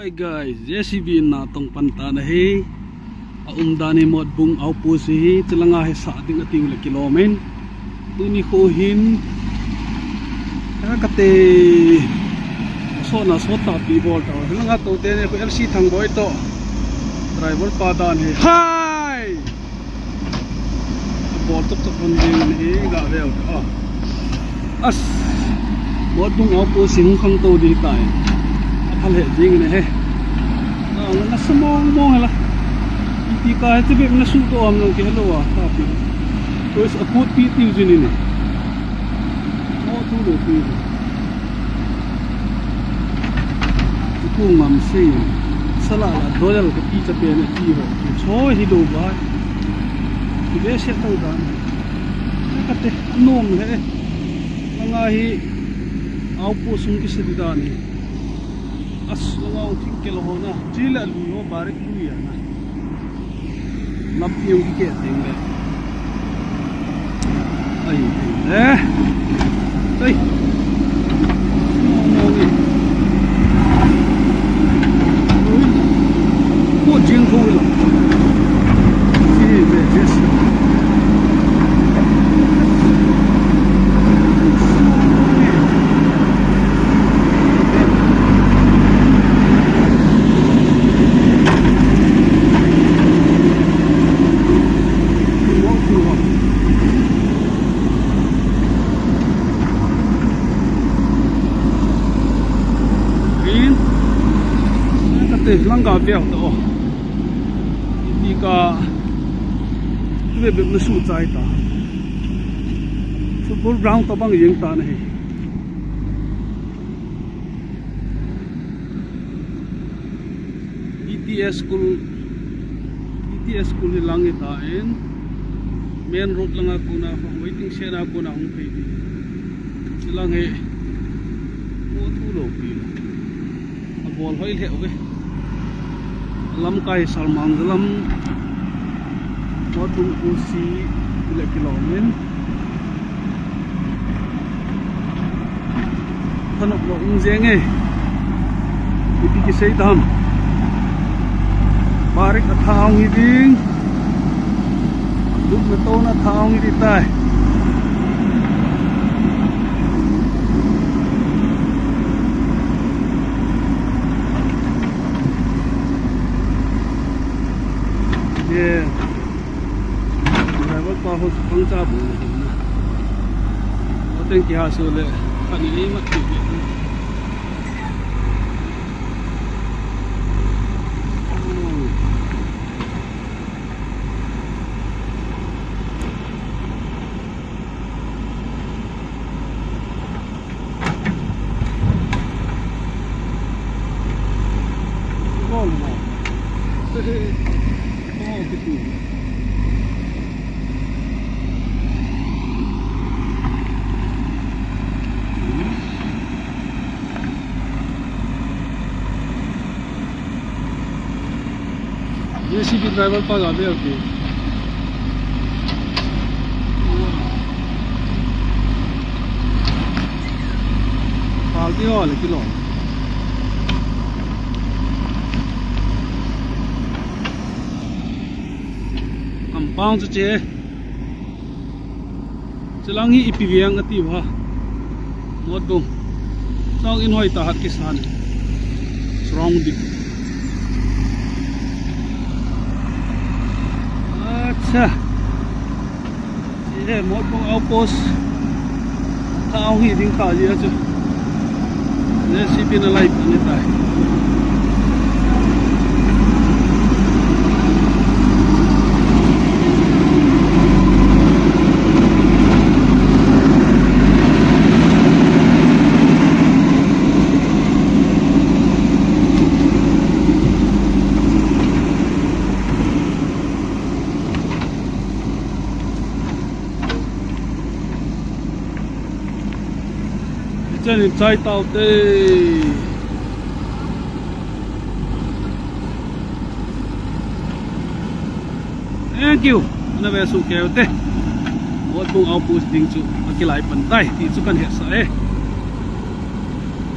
Hi guys, JCB na tong panta na he aumdani mod bung au pu si telanga he sa ding ati ule kilomen tuni ko hin kate so na so ta pi bol ta telanga to te ne ko LC thang boy to driver pa dan he hi bol tok tok on ding he ga ve as mod bung au pu si hung khang to di tai hal hệ gì này he nó small mong là tí cái thì nó sụt to am lòng cái hello à tapi tôi sẽ put pi tiêu gì này nó thu được pi thu ngầm xe sala là đôi là cái pi cho tiền này pi rồi thôi thì đủ rồi thì bé sẽ tao đó cái cái nôm thế ngay áo po sung cái gì đó này Aslong tingkel ho na jila lu ho barik lu ya na lampi yung ke ding le ai ai ko jing ho lo ji be yes langga veo to ini ka ve be na su chai ta football ground to bang yeng ta na he ETS school ni lang ita en main road lang ako na waiting shed ako na hong pay silang he mo tulo pi abol hoil he okay lam kai salman dalam modung usi bila kilomen tanok lo unjeng ipi ki sei dam barik athaung hiding dum na to na thaung hidi tai yeah driver pa ho pang cha bu o ten ki ha so le ani ni mat ki JCB driver pa gabe okay palti ho le kilo ampang chu che chelang hi ipiviang ati wa mod bum sang in hoi ta hat kisan strong dik अच्छा ये मोट को आउटपोस्ट ताऊ ही दिन खा लिया जो JCB ना लाइव करता है chân thì chạy tàu đi thank you na về su kéo te một bung ao pu ding chu akilai pan tai ti chu kan he sa